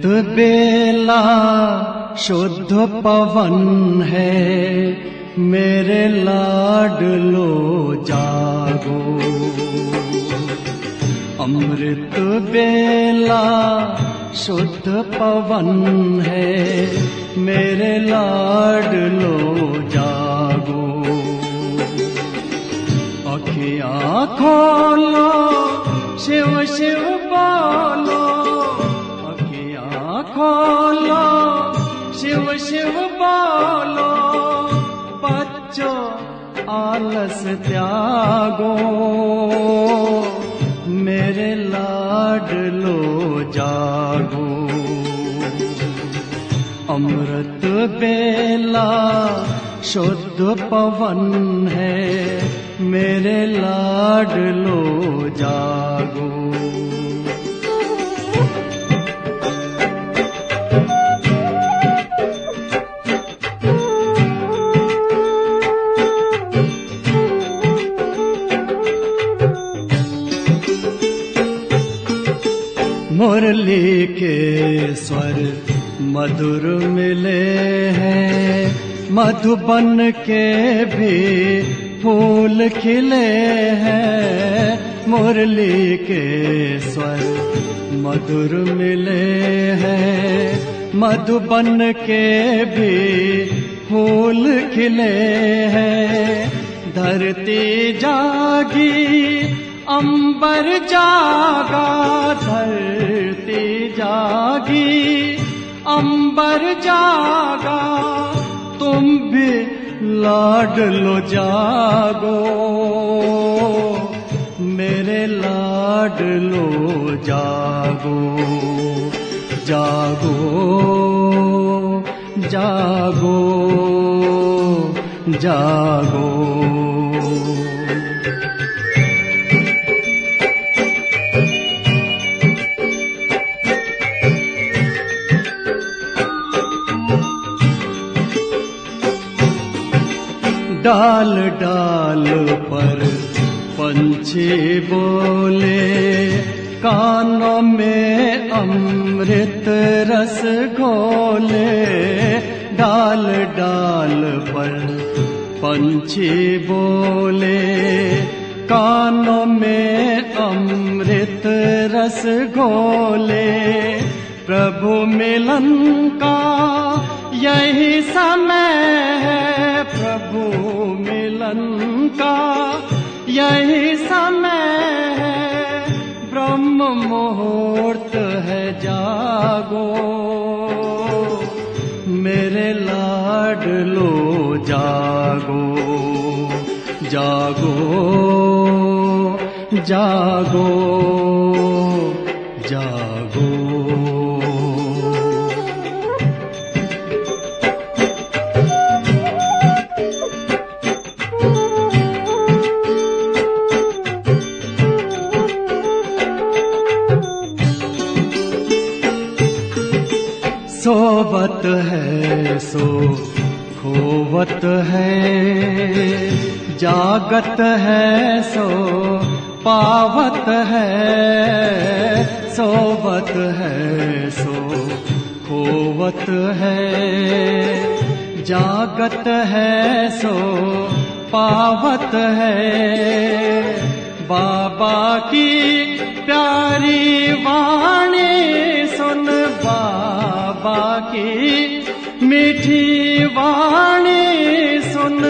अमृत बेला शुद्ध पवन है, मेरे लाडलो जागो। अमृत बेला शुद्ध पवन है, मेरे लाडलो जागो। अखियाँ खोलो, शिव शिव बोलो, अखियाँ खोलो, शिव शिव बोलो। बच्चों आलस त्यागो, मेरे लाडलो जागो। अमृत बेला शुद्ध पवन है, मेरे लाडलो जागो। मुरली के स्वर मधुर मिले हैं, मधुबन के भी फूल खिले हैं। मुरली के स्वर मधुर मिले हैं, मधुबन के भी फूल खिले हैं। धरती जागी, अंबर जागा, धरती जागी, अंबर जागा। तुम भी लाडलो जागो, मेरे लाडलो जागो। जागो जागो जागो। डाल डाल पर पंछी बोले, कानों में अमृत रस घोले। डाल डाल पर पंछी बोले, कानों में अमृत रस घोले। प्रभु मिलन का यही समय है, प्रभु मिलन का यही समय है। ब्रह्म मुहूर्त है, जागो, मेरे लाडलो जागो। जागो जागो जागो। सोवत है सो खोवत है, जागत है सो पावत है। सोवत है सो खोवत है, जागत है सो पावत है। बाबा की प्यारी वाणी सुन, बाबा की मीठी वाणी सुन।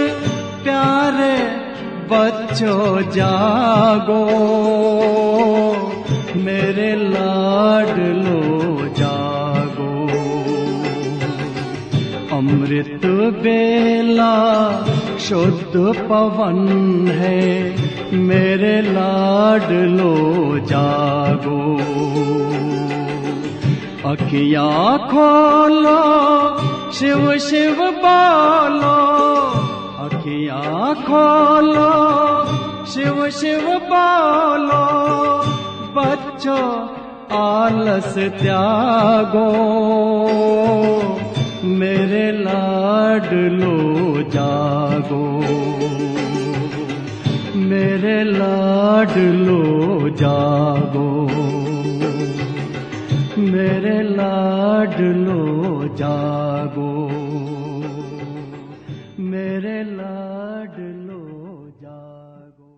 प्यारे बच्चों जागो, मेरे लाडलो जागो। अमृत बेला शुद्ध पवन है, मेरे लाडलो जागो। अखियाँ खोलो, शिव शिव बोलो, अखियाँ खोलो, शिव शिव बोलो। बच्चों आलस त्यागो, मेरे लाडलो जागो। मेरे लाडलो जागो, मेरे लाडलो जागो, मेरे लाडलो जागो।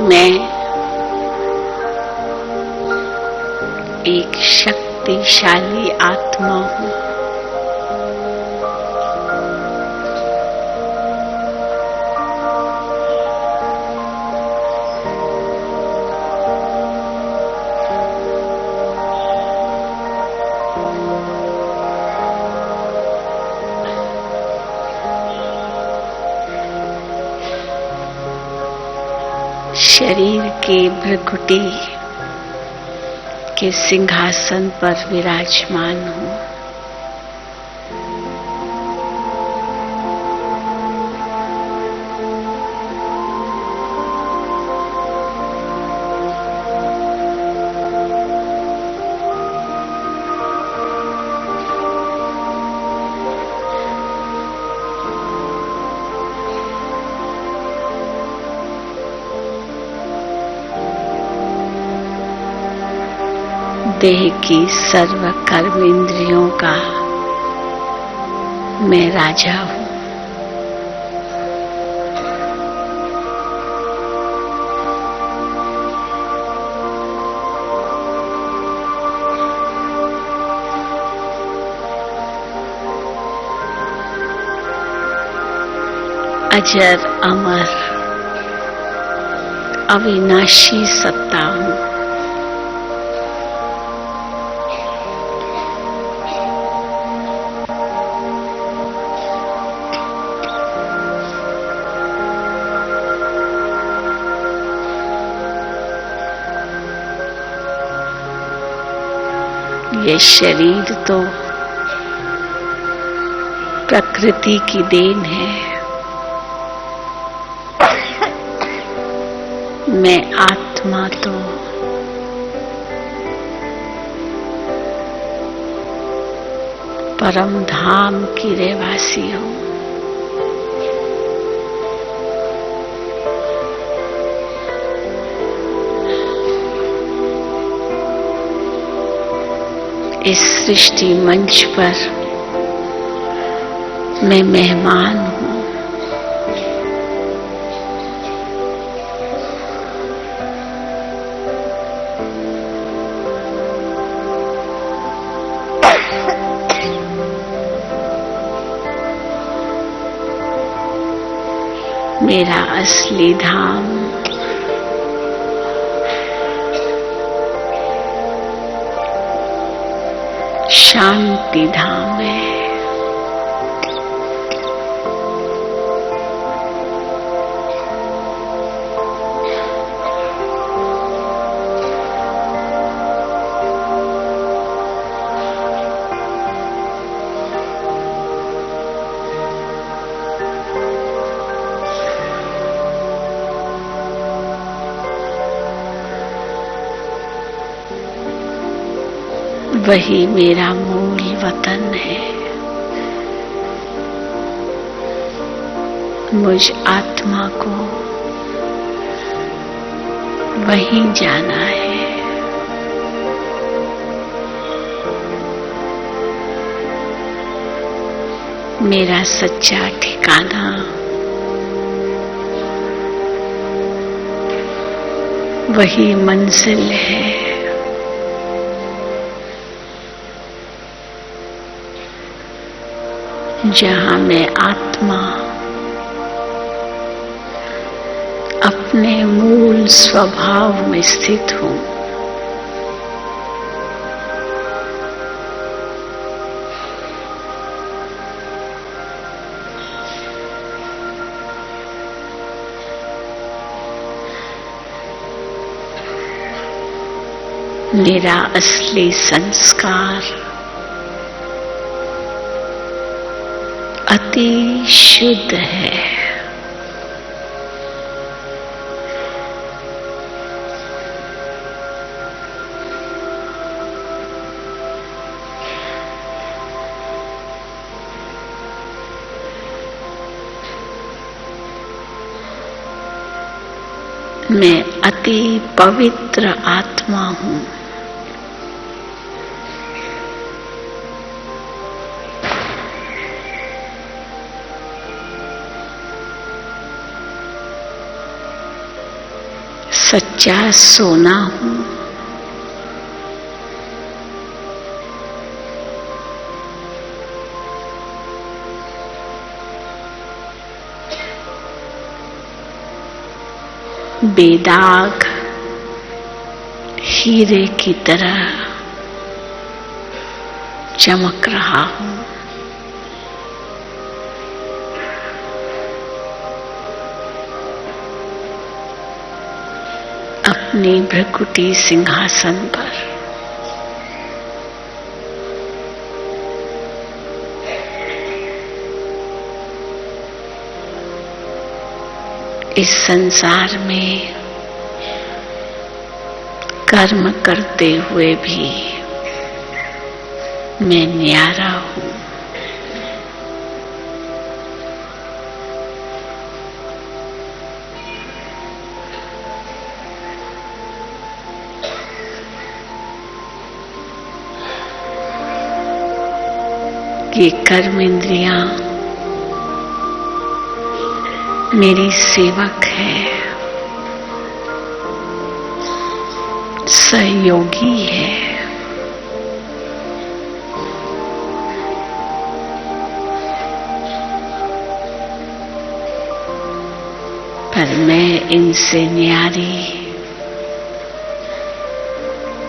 मैं एक शक्तिशाली आत्मा हूँ। शरीर के भ्रकुटी के सिंहासन पर विराजमान हूँ। देह की सर्व कर्मेंद्रियों का मैं राजा हूँ। अजर अमर अविनाशी सत्ता हूँ। ये शरीर तो प्रकृति की देन है। मैं आत्मा तो परम धाम की रहवासी हूँ। इस सृष्टि मंच पर मैं मेहमान हूँ। मेरा असली धाम शांति धाम है। वही मेरा मूल वतन है। मुझ आत्मा को वहीं जाना है। मेरा सच्चा ठिकाना वही मंजिल है। जहाँ मैं आत्मा अपने मूल स्वभाव में स्थित हूँ। मेरा असली संस्कार अति शुद्ध है। मैं अति पवित्र आत्मा हूँ। सच्चा सोना हूँ। बेदाग हीरे की तरह चमक रहा हूँ। अपने भ्रकुटी सिंहासन पर इस संसार में कर्म करते हुए भी मैं न्यारा हूँ। ये कर्म इंद्रियां मेरी सेवक है, सहयोगी है। पर मैं इनसे न्यारी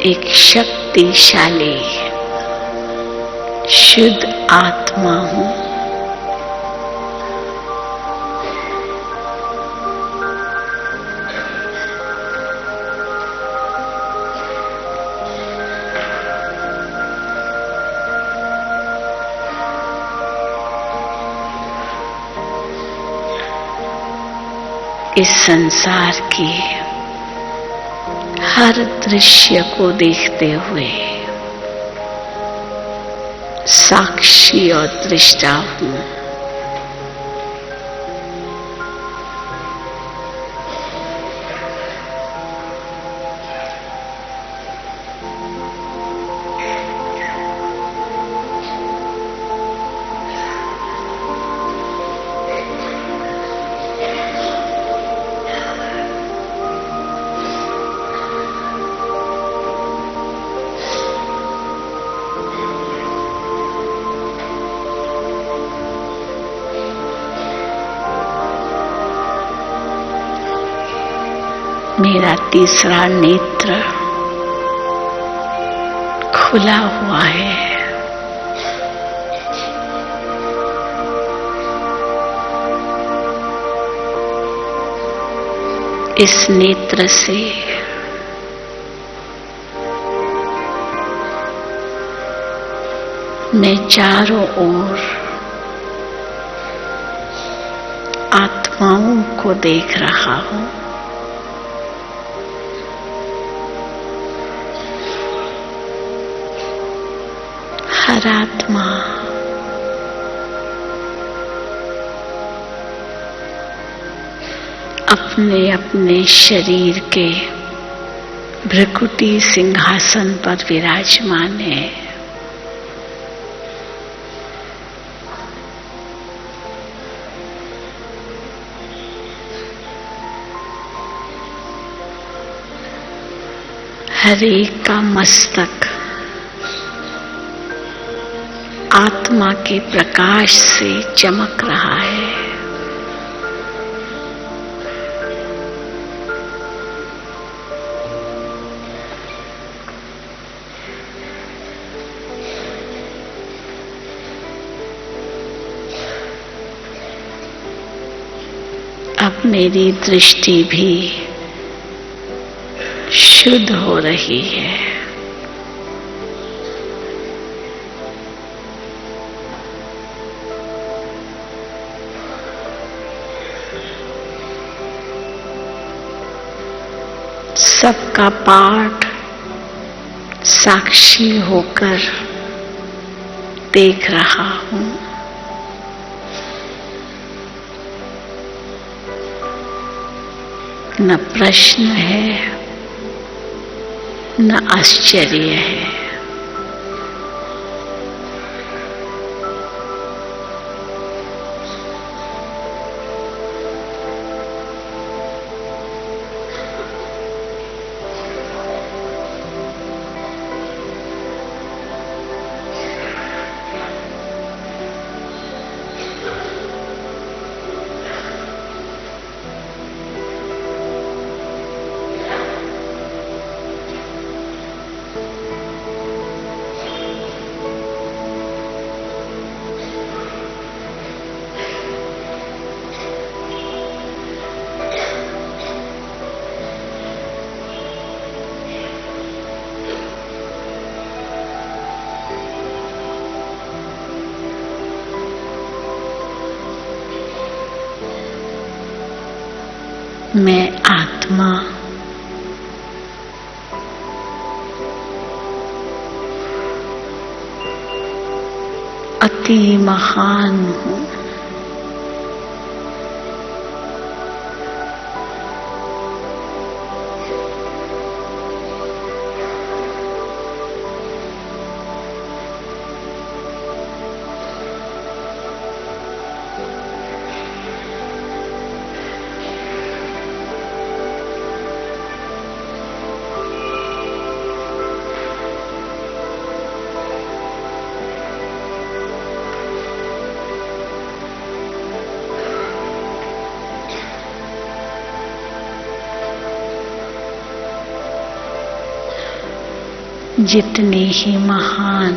एक शक्तिशाली शुद्ध आत्मा हूँ। इस संसार के हर दृश्य को देखते हुए साक्षी और दृष्टा हूँ। मेरा तीसरा नेत्र खुला हुआ है। इस नेत्र से मैं चारों ओर आत्माओं को देख रहा हूँ। हर आत्मा अपने अपने शरीर के भ्रकुटी सिंहासन पर विराजमान है। हर एक का मस्तक आत्मा के प्रकाश से चमक रहा है। अब मेरी दृष्टि भी शुद्ध हो रही है। सबका पाठ साक्षी होकर देख रहा हूं। न प्रश्न है न आश्चर्य है। मैं आत्मा अति महान हूँ। जितने ही महान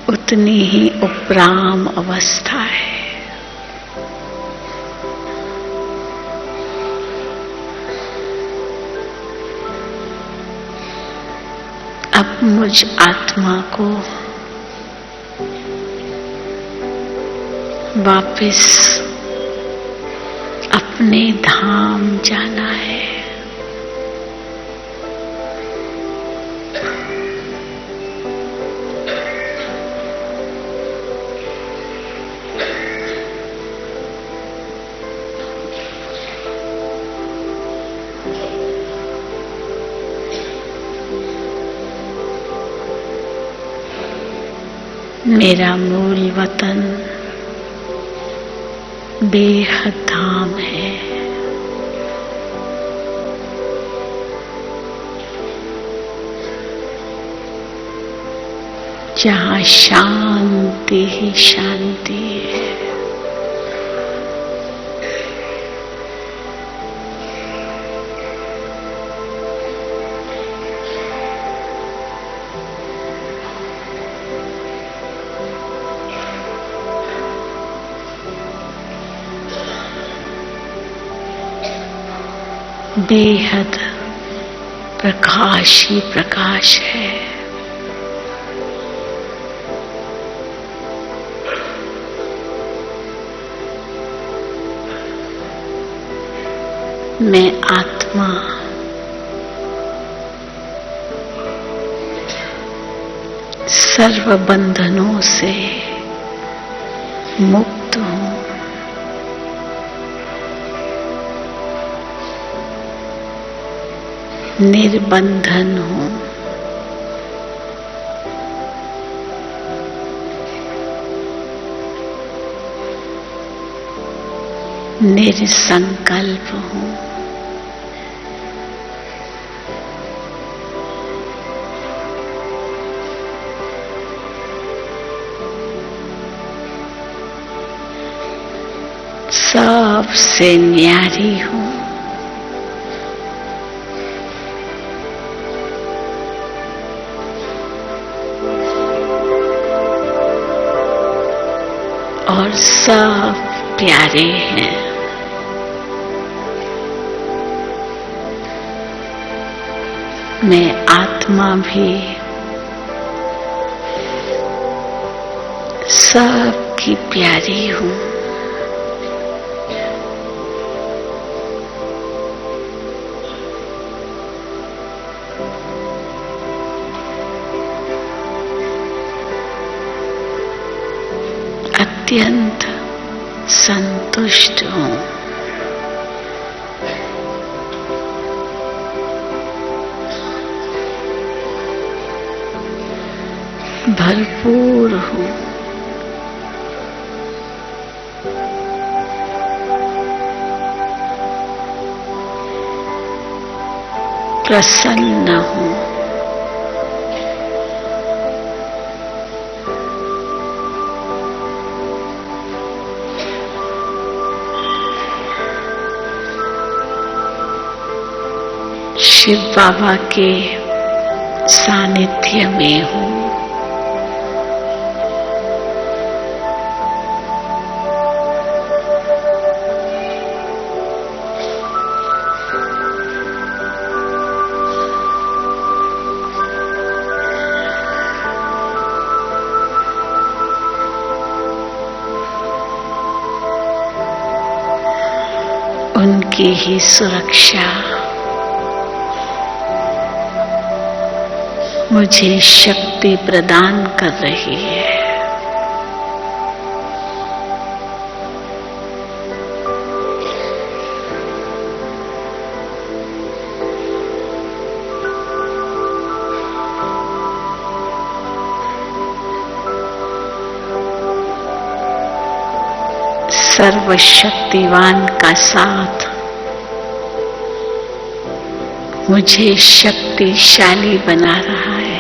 उतनी ही उपराम अवस्था है। अब मुझ आत्मा को वापस अपने धाम जाना है। मेरा मूल वतन बेहद धाम है। जहाँ शांति ही शांति है। बेहद प्रकाश ही प्रकाश है। मैं आत्मा सर्व बंधनों से मुक्त हूँ। निर्बंधन हूँ। निरसंकल्प हूँ। सबसे न्यारी हूँ। और सब प्यारे हैं। मैं आत्मा भी सबकी प्यारी हूँ। अत्यंत संतुष्ट हूँ। भरपूर हूँ। प्रसन्न हूँ। शिव बाबा के सानिध्य में हूँ। की ही सुरक्षा मुझे शक्ति प्रदान कर रही है। सर्वशक्तिवान का साथ मुझे शक्तिशाली बना रहा है।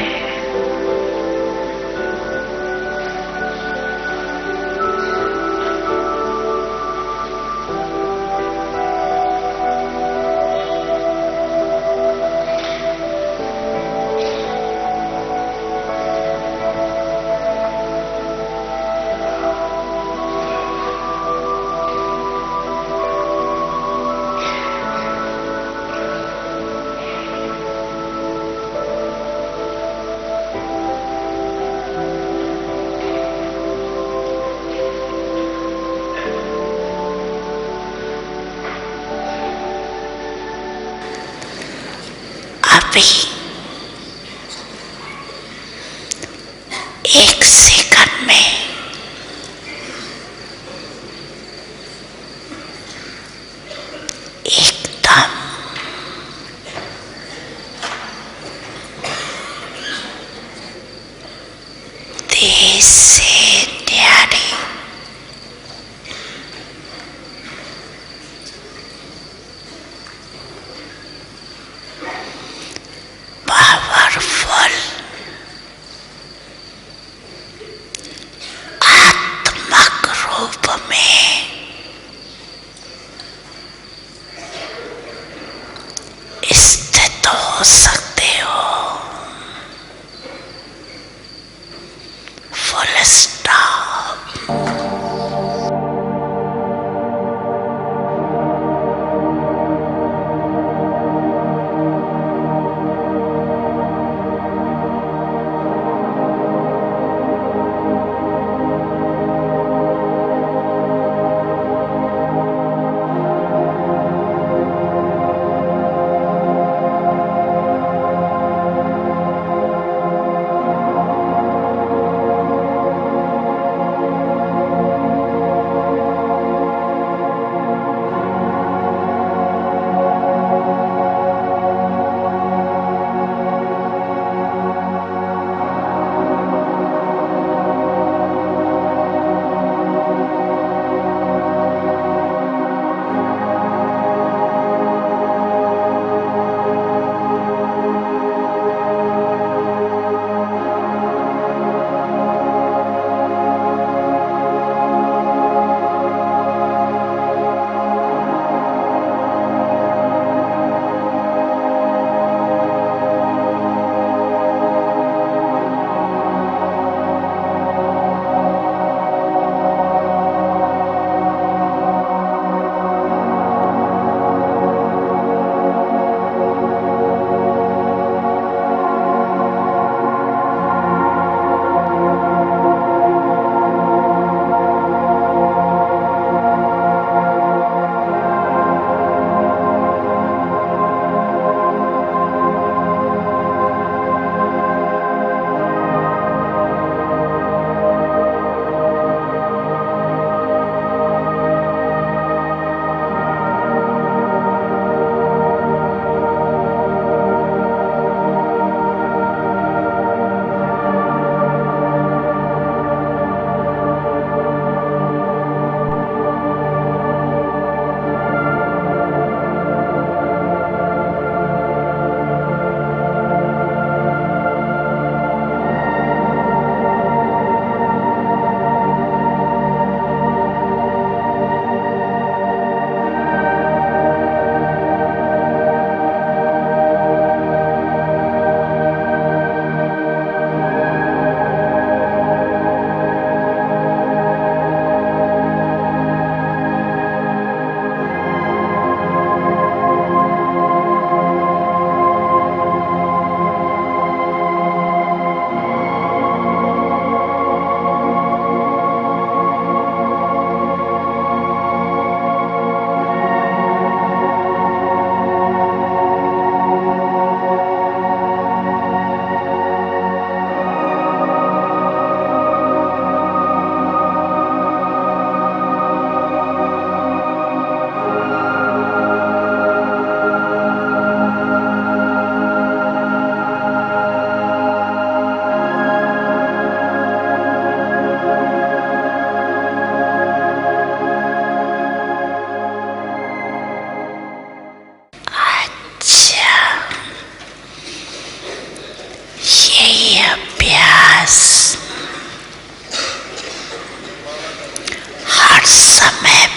अभी 1 सेकंड में एकदम देश से न्यारी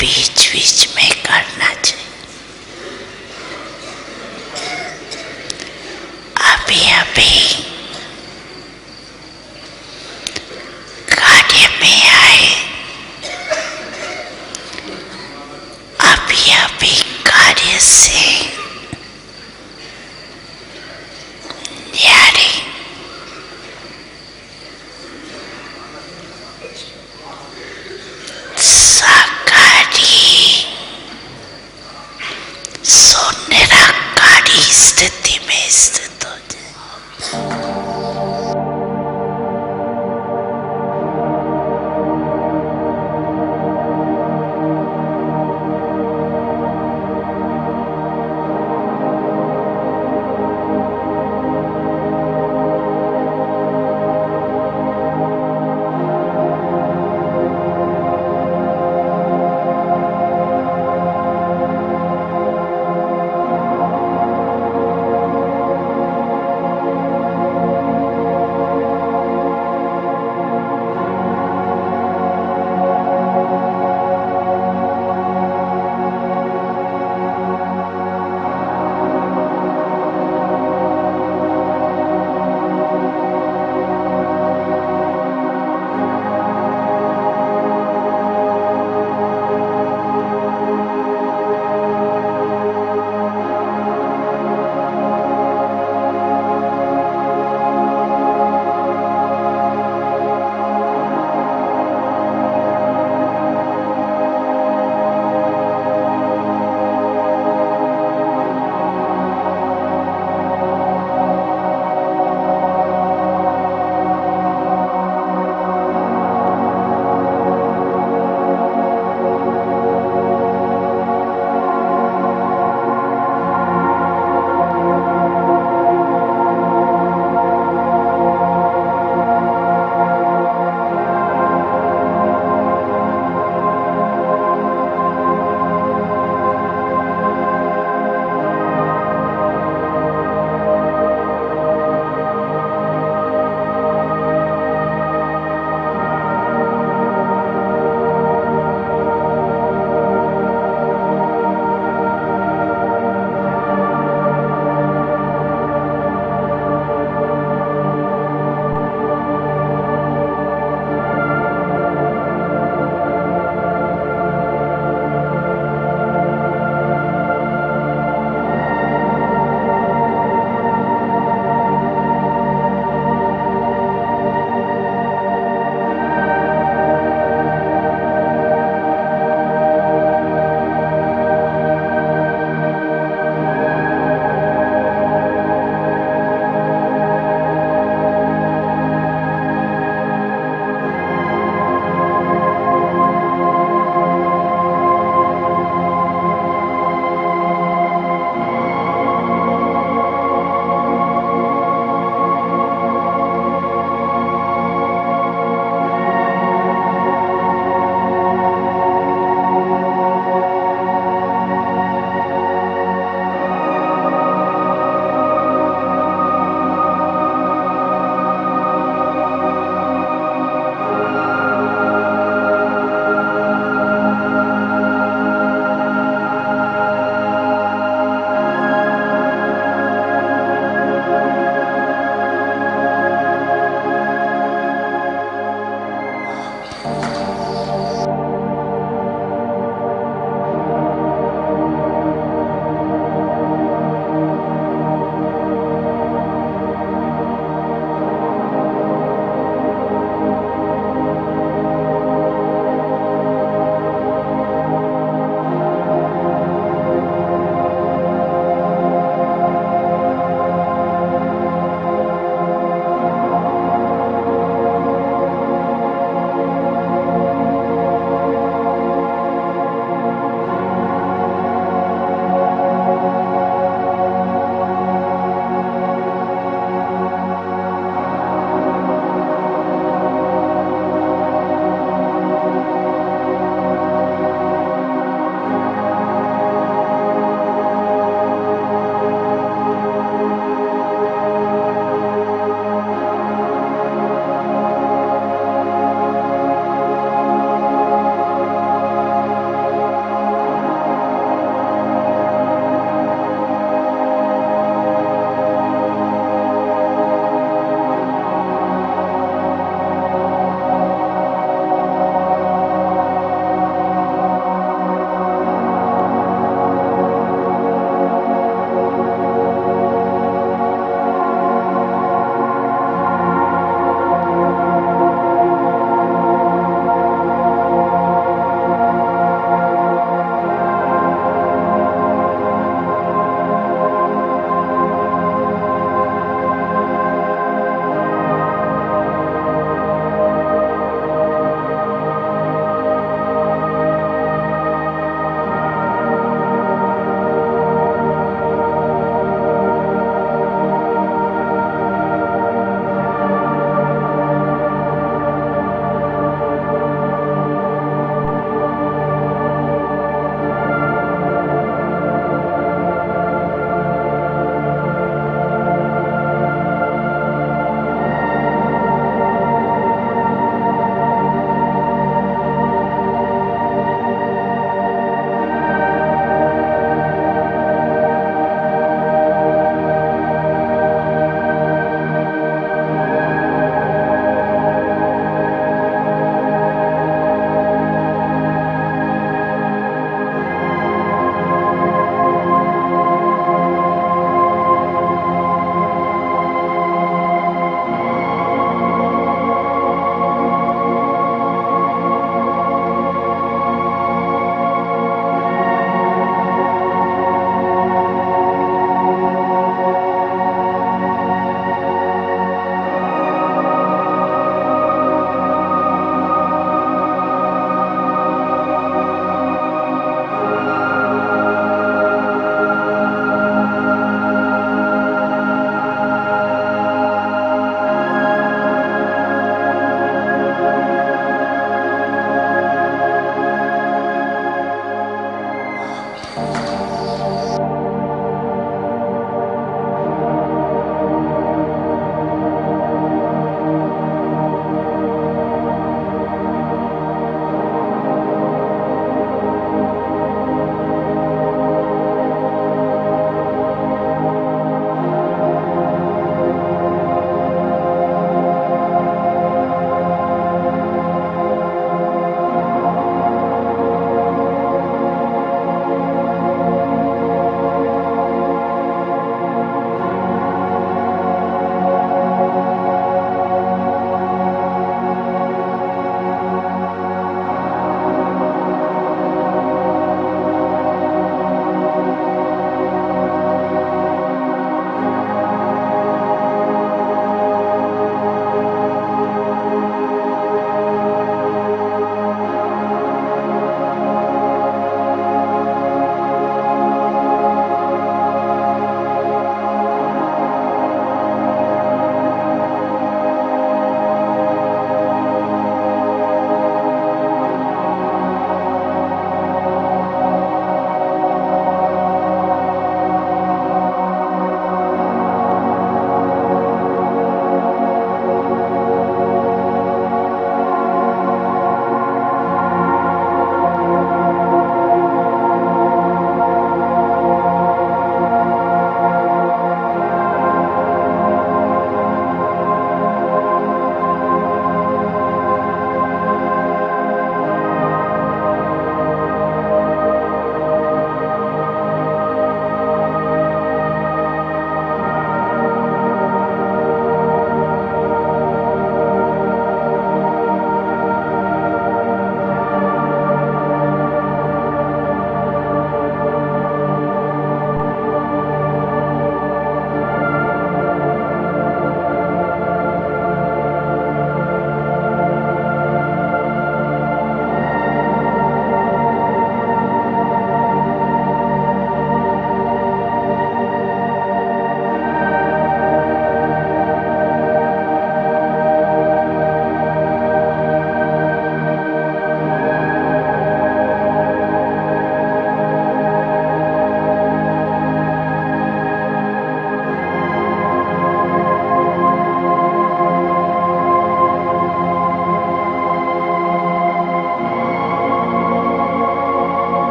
बीच बीच में करना चाहिए। अभी अभी कार्य में आए, अभी अभी कार्य से न्यारे साकारी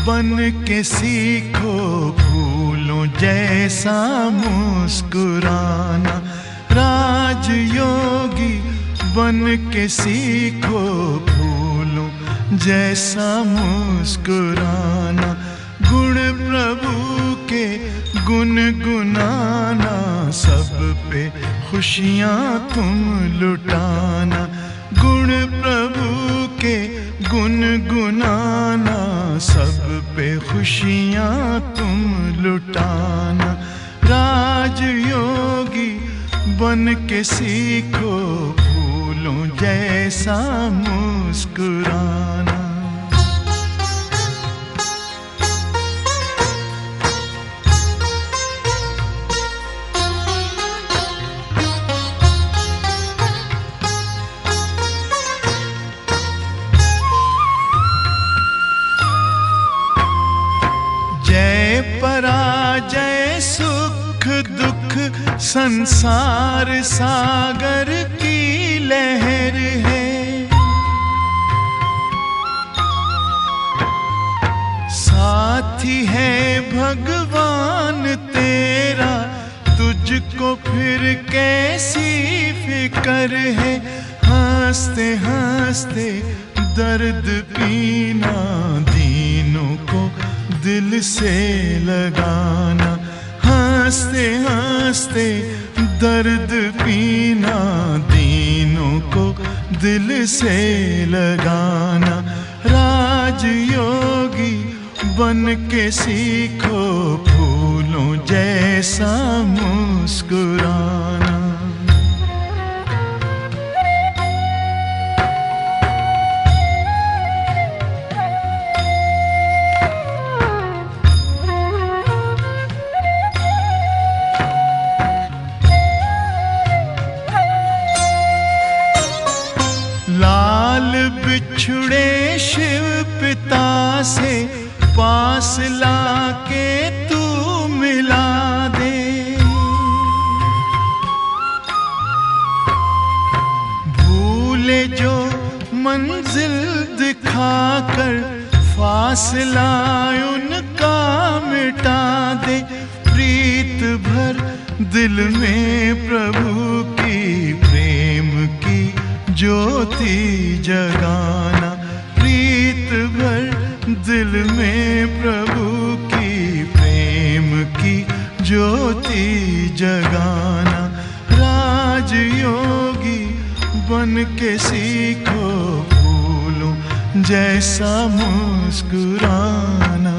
बन के सीखो फूलों जैसा मुस्कुराना। राजयोगी बन के सीखो फूलों जैसा मुस्कुराना। गुण प्रभु के गुनगुनाना, सब पे खुशियाँ तुम लुटाना। गुण प्रभु के गुनगुनाना, सब पे खुशियाँ तुम लुटाना। राजयोगी बन के सीखो फूलों जैसा मुस्कुराना। पराजय सुख दुख संसार सागर की लहर है। साथी है भगवान तेरा, तुझको फिर कैसी फिक्र है। हंसते हंसते दर्द पीना, दीनों को दिल से लगाना। हंसते हंसते दर्द पीना, दीनों को दिल से लगाना। राजयोगी बन के सीखो फूलों जैसा मुस्कुराना। बिछुड़े शिव पिता से पास लाके तू मिला दे। भूले जो मंजिल दिखाकर, फासला उनका मिटा दे। प्रीत भर दिल में प्रभु की, प्रेम की ज्योति जगाना। प्रीत भर दिल में प्रभु की, प्रेम की ज्योति जगाना। राजयोगी बन के सीखो फूलों जैसा मुस्कुराना।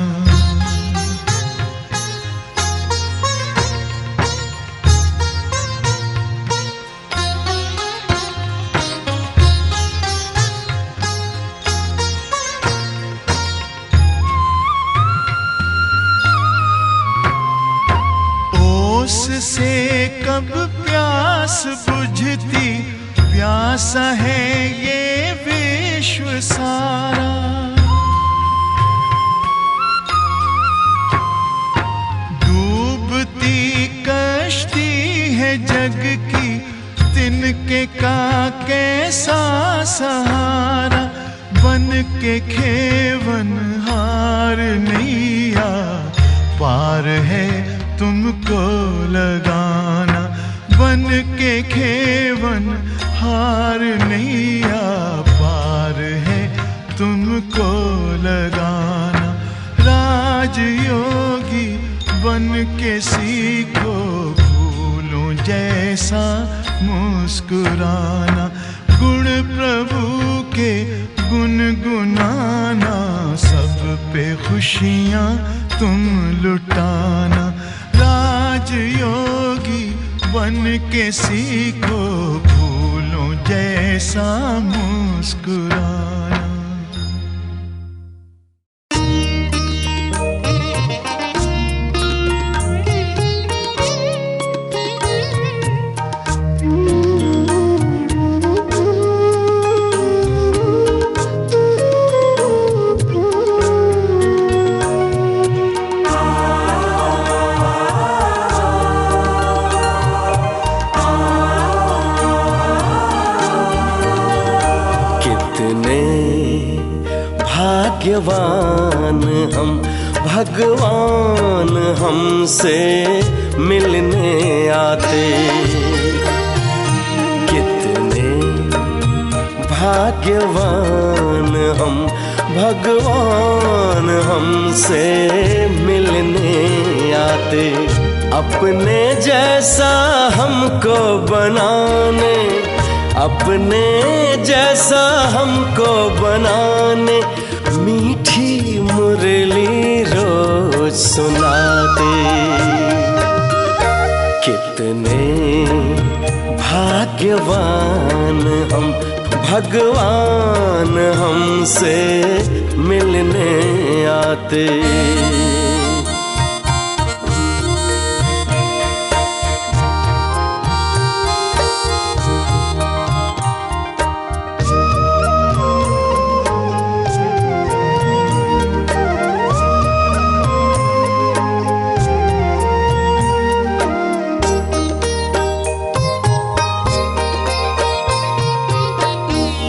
से कब प्यास बुझती, प्यासा है ये विश्व सारा। डूबती कश्ती है जग की, तिनके का कैसा सहारा। बन के खेवन हार नैया, पार है तुमको लगाना। बन के खेवन हार नैया, पार है तुमको लगाना। राजयोगी बन के सीखो फूलों जैसा मुस्कुराना। गुण प्रभु के गुनगुनाना, सब पे खुशियाँ तुम लुटाना। राजयोगी बन के सीखो फूलों जैसा मुस्कुराना। कितने भाग्यवान हम, भगवान हमसे मिलने आते। कितने भाग्यवान हम, भगवान हमसे मिलने आते। अपने जैसा हमको बनाने, अपने जैसा हमको बनाने मीठी मुरली रोज सुनाते। कितने भाग्यवान हम, भगवान हमसे मिलने आते।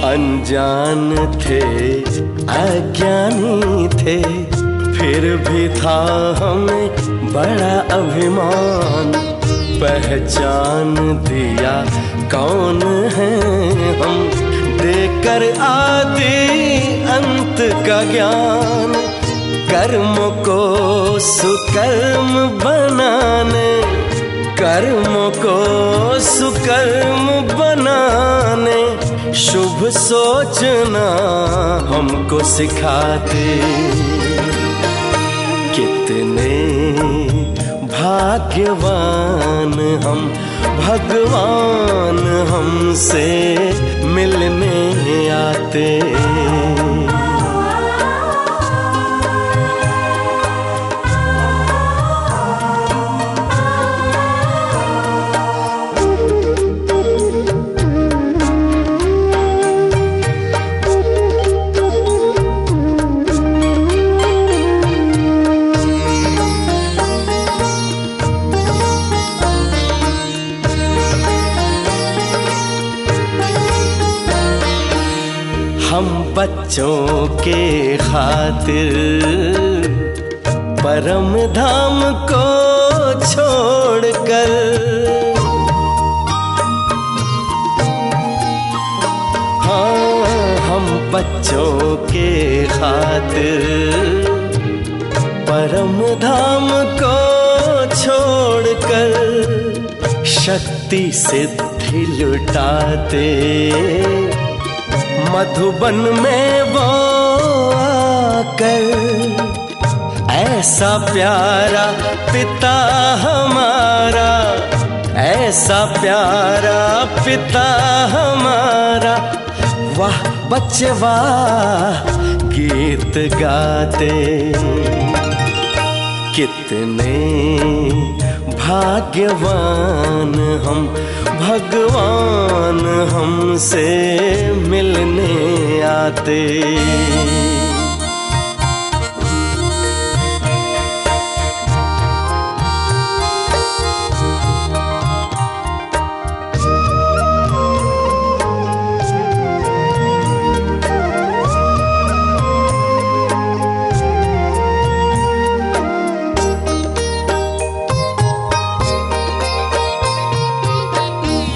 अनजान थे, अज्ञानी थे, फिर भी था हमें बड़ा अभिमान। पहचान दिया कौन है हम, देकर आदि अंत का ज्ञान। कर्म को सुकर्म बनाने, कर्म को सुकर्म बनाने शुभ सोचना हमको सिखाते। कितने भाग्यवान हम, भगवान हमसे मिलने आते। हम बच्चों के खातिर परम धाम को छोड़कर, हाँ हम बच्चों के खातिर परम धाम को छोड़कर शक्ति सिद्धि लुटाते। मधुबन में वो आकर ऐसा प्यारा पिता हमारा, ऐसा प्यारा पिता हमारा, वाह बच्चे वाह गीत गाते। कितने भाग्यवान हम, भगवान हमसे मिलने आते।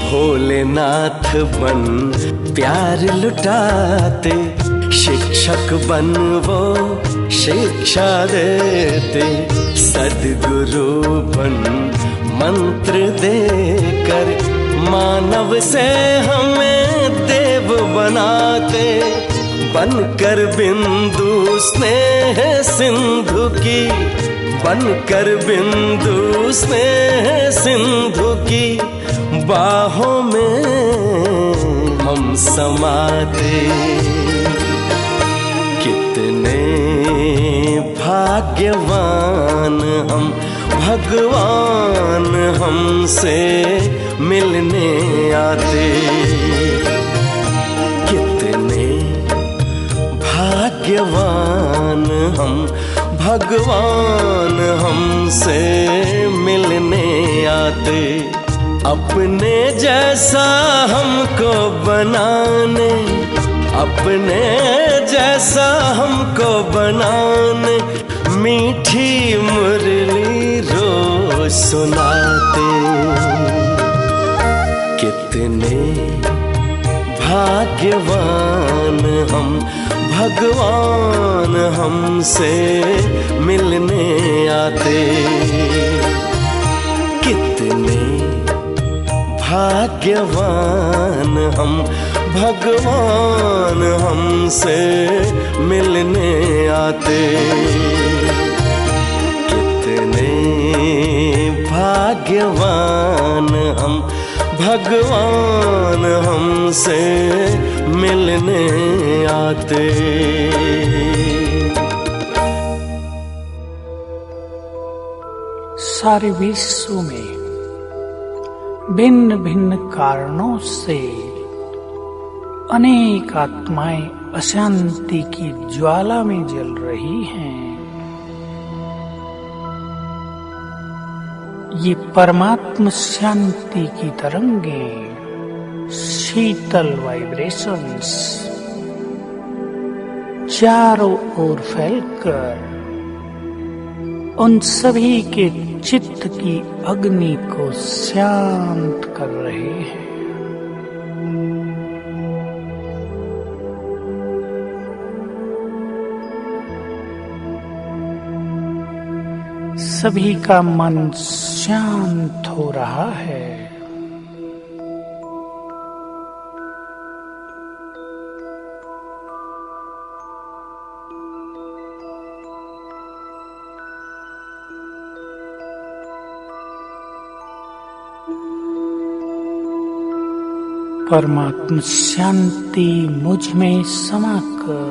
भोलेनाथ बन प्यार लुटाते, शिक्षक बन वो शिक्षा देते। सद्गुरु बन मंत्र देकर मानव से हमें देव बनाते। बनकर बिंदु स्नेह सिंधु की, बनकर बिंदु स्नेह सिंधु की बाहों में हम समाते। कितने भाग्यवान हम, भगवान हमसे मिलने आते। कितने भाग्यवान हम, भगवान हमसे मिलने आते। अपने जैसा हमको बनाने, अपने जैसा हमको बनाने मीठी मुरली रोज सुनाते। कितने भाग्यवान हम, भगवान हमसे मिलने आते। कितने भाग्यवान हम, भगवान हमसे मिलने आते। कितने भाग्यवान हम, भगवान हमसे मिलने आते। सारे विश्व में भिन्न भिन्न कारणों से अनेक आत्माएं अशांति की ज्वाला में जल रही हैं। ये परमात्मा शांति की तरंगें, शीतल वाइब्रेशंस चारों ओर फैलकर उन सभी के चित्त की अग्नि को शांत कर रहे हैं। सभी का मन शांत हो रहा है। परमात्मा शांति मुझ में समाकर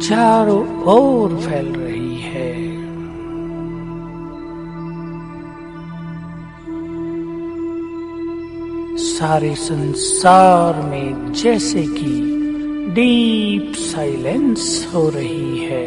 चारों ओर फैल रही है। सारे संसार में जैसे कि डीप साइलेंस हो रही है।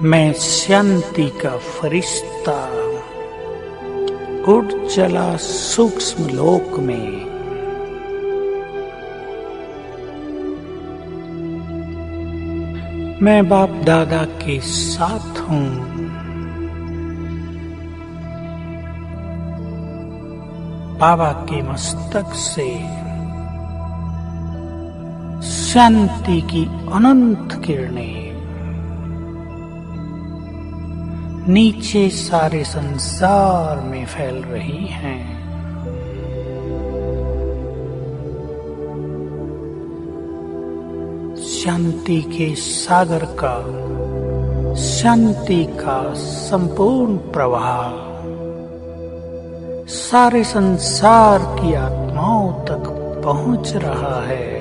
मैं शांति का फरिश्ता उड़ चला सूक्ष्म लोक में। मैं बाप दादा के साथ हूँ। बाबा के मस्तक से शांति की अनंत किरणें नीचे सारे संसार में फैल रही हैं। शांति के सागर का, शांति का संपूर्ण प्रवाह सारे संसार की आत्माओं तक पहुंच रहा है।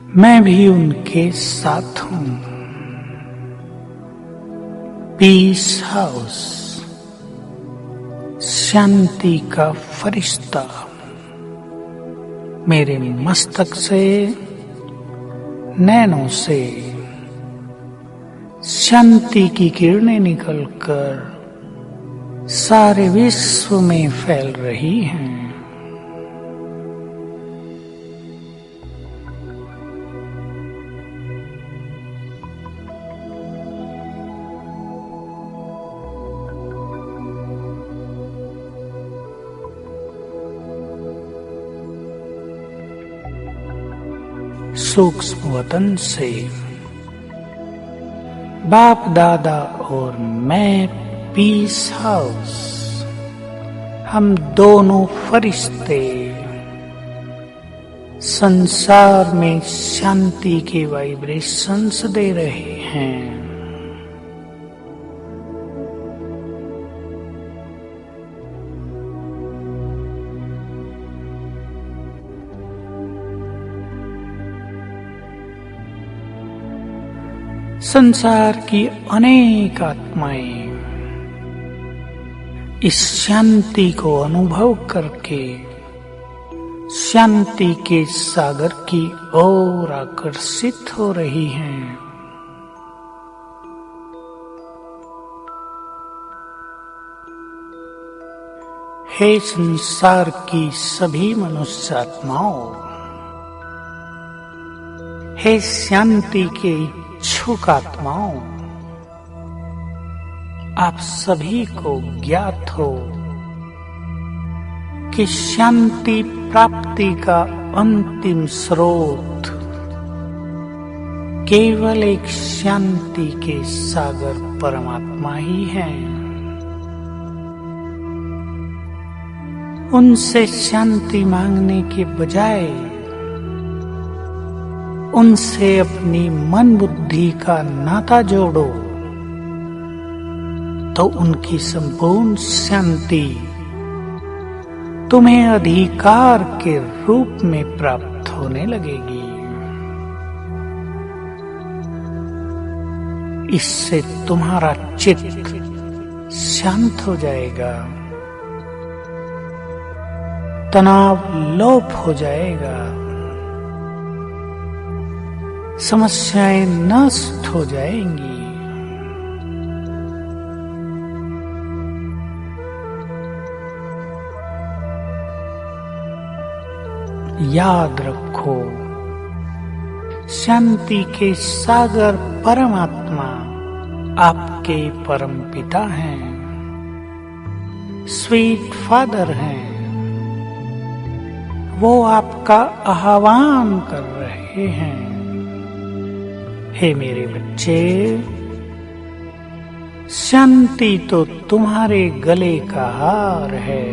मैं भी उनके साथ हूँ। पीस हाउस, शांति का फरिश्ता मेरे मस्तक से, नैनों से शांति की किरणें निकलकर सारे विश्व में फैल रही हैं। सूक्ष्म वतन से बाप दादा और मैं पीस हाउस, हम दोनों फरिश्ते संसार में शांति के वाइब्रेशंस दे रहे हैं। संसार की अनेक आत्माएं इस शांति को अनुभव करके शांति के सागर की ओर आकर्षित हो रही हैं। हे संसार की सभी मनुष्य आत्माओं, हे शांति के इच्छुक आत्माओं, आप सभी को ज्ञात हो कि शांति प्राप्ति का अंतिम स्रोत केवल एक शांति के सागर परमात्मा ही है। उनसे शांति मांगने के बजाय उनसे अपनी मन बुद्धि का नाता जोड़ो तो उनकी संपूर्ण शांति तुम्हें अधिकार के रूप में प्राप्त होने लगेगी। इससे तुम्हारा चित्त शांत हो जाएगा, तनाव लोप हो जाएगा, समस्याएं नष्ट हो जाएंगी। याद रखो, शांति के सागर परमात्मा आपके परम पिता हैं, स्वीट फादर हैं। वो आपका आह्वान कर रहे हैं। हे मेरे बच्चे, शांति तो तुम्हारे गले का हार है।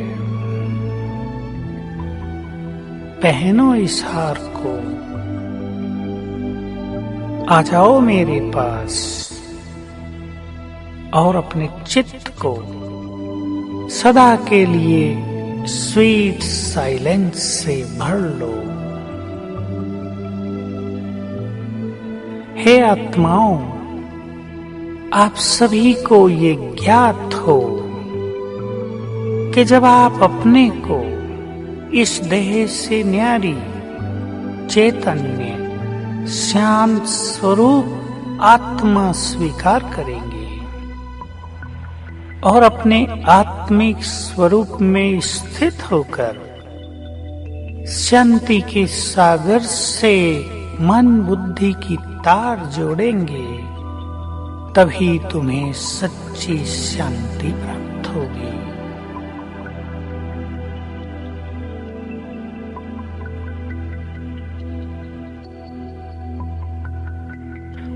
पहनो इस हार को, आ जाओ मेरे पास और अपने चित्त को सदा के लिए स्वीट साइलेंस से भर लो। हे आत्माओं, आप सभी को ये ज्ञात हो कि जब आप अपने को इस देह से न्यारी चैतन्य शांत स्वरूप आत्मा स्वीकार करेंगे और अपने आत्मिक स्वरूप में स्थित होकर शांति के सागर से मन बुद्धि की तार जोड़ेंगे, तभी तुम्हें सच्ची शांति प्राप्त होगी।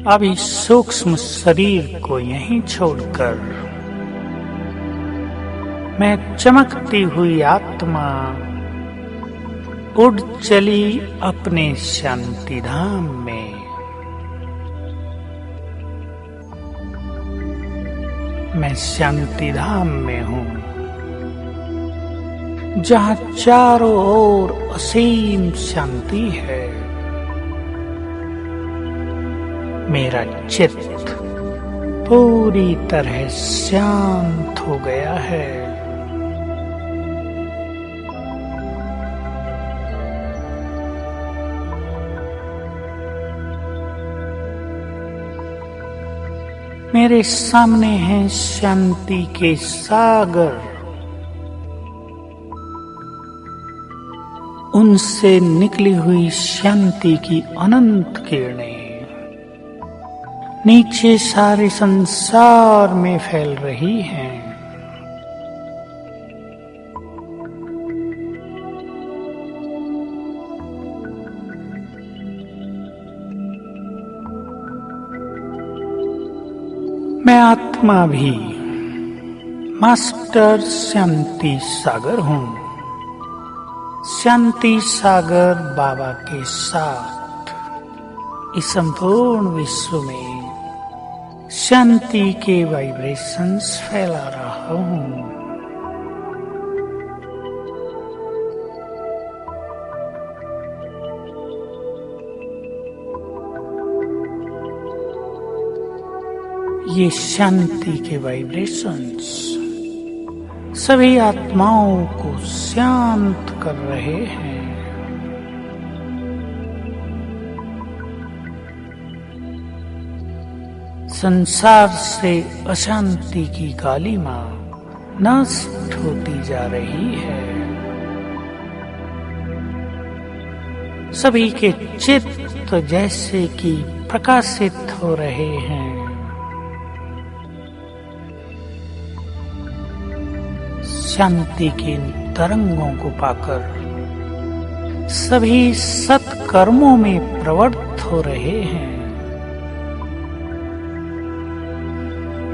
अब इस सूक्ष्म शरीर को यहीं छोड़कर मैं चमकती हुई आत्मा उड़ चली अपने शांति धाम में। मैं शांति धाम में हूँ, जहाँ चारों ओर असीम शांति है। मेरा चित्त पूरी तरह शांत हो गया है। मेरे सामने है शांति के सागर, उनसे निकली हुई शांति की अनंत किरणें नीचे सारे संसार में फैल रही हैं। मैं आत्मा भी मास्टर शांति सागर हूँ। शांति सागर बाबा के साथ इस संपूर्ण विश्व में शांति के वाइब्रेशंस फैला रहा हूँ। ये शांति के वाइब्रेशंस सभी आत्माओं को शांत कर रहे हैं। संसार से अशांति की कालिमा नष्ट होती जा रही है। सभी के चित्त जैसे कि प्रकाशित हो रहे हैं। शांति के तरंगों को पाकर सभी सत्कर्मों में प्रवृत्त हो रहे हैं।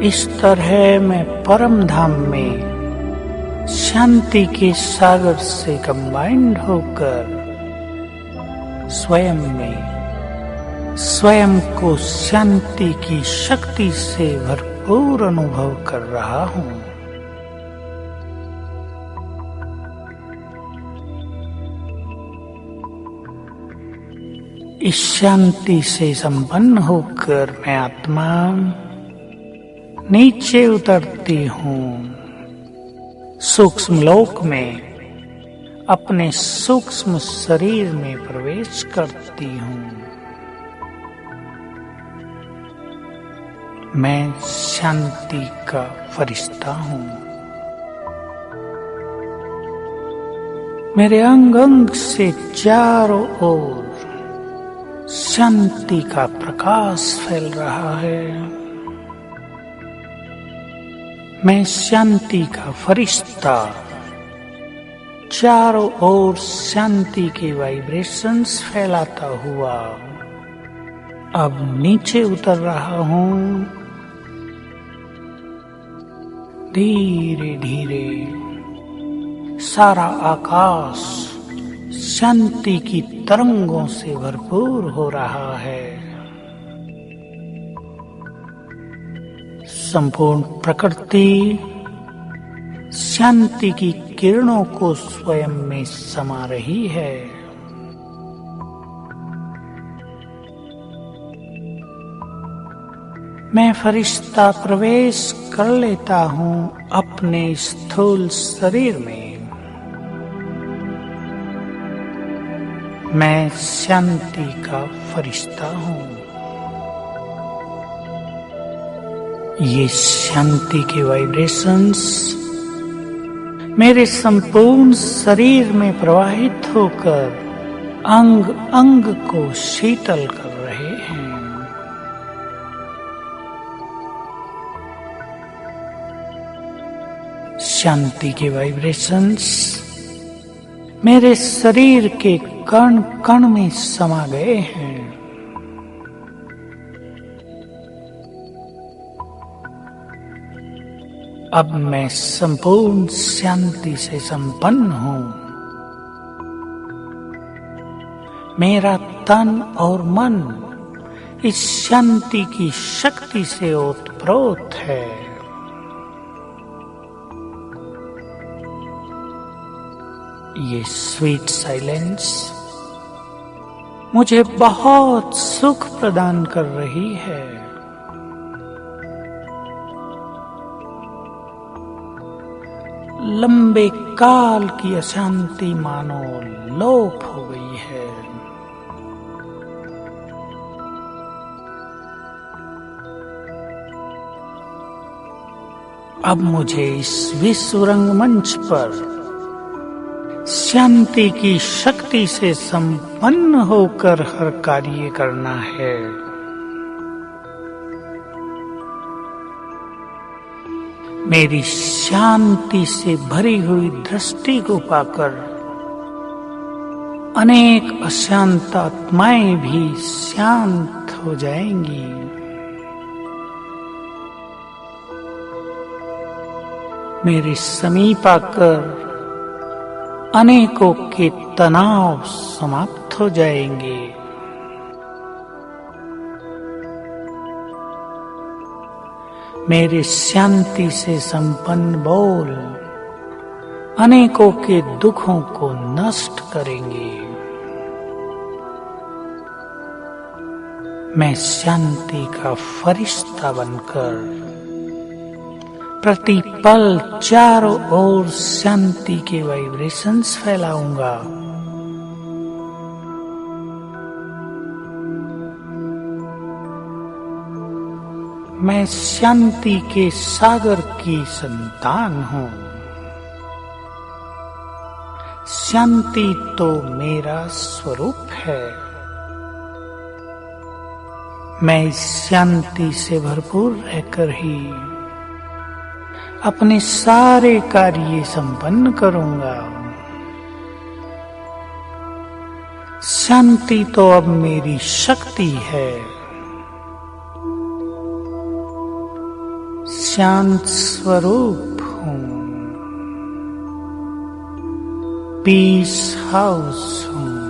इस तरह मैं परम धाम में शांति के सागर से कंबाइंड होकर स्वयं को शांति की शक्ति से भरपूर अनुभव कर रहा हूँ। इस शांति से संपन्न होकर मैं आत्मा नीचे उतरती हूँ, सूक्ष्म लोक में अपने सूक्ष्म शरीर में प्रवेश करती हूँ। मैं शांति का फरिश्ता हूँ। मेरे अंग अंग से चारों ओर शांति का प्रकाश फैल रहा है। मैं शांति का फरिश्ता चारों ओर शांति के वाइब्रेशंस फैलाता हुआ अब नीचे उतर रहा हूँ। धीरे धीरे सारा आकाश शांति की तरंगों से भरपूर हो रहा है। संपूर्ण प्रकृति शांति की किरणों को स्वयं में समा रही है। मैं फरिश्ता प्रवेश कर लेता हूँ अपने स्थूल शरीर में। मैं शांति का फरिश्ता हूँ। ये शांति के वाइब्रेशंस मेरे संपूर्ण शरीर में प्रवाहित होकर अंग अंग को शीतल कर रहे हैं। शांति के वाइब्रेशंस मेरे शरीर के कण कण में समा गए हैं। अब मैं संपूर्ण शांति से संपन्न हूँ। मेरा तन और मन इस शांति की शक्ति से ओतप्रोत है। ये स्वीट साइलेंस मुझे बहुत सुख प्रदान कर रही है। लंबे काल की अशांति मानो लोप हो गई है। अब मुझे इस विश्व रंगमंच पर शांति की शक्ति से संपन्न होकर हर कार्य करना है। मेरी शांति से भरी हुई दृष्टि को पाकर अनेक अशांत आत्माएं भी शांत हो जाएंगी। मेरे समीप आकर अनेकों के तनाव समाप्त हो जाएंगे। मेरे शांति से संपन्न बोल अनेकों के दुखों को नष्ट करेंगे। मैं शांति का फरिश्ता बनकर प्रतिपल चारों ओर शांति के वाइब्रेशंस फैलाऊंगा। मैं शांति के सागर की संतान हूँ। शांति तो मेरा स्वरूप है। मैं इस शांति से भरपूर रहकर ही अपने सारे कार्य संपन्न करूंगा। शांति तो अब मेरी शक्ति है। शांत स्वरूप हूँ। पीस हाउस हूँ।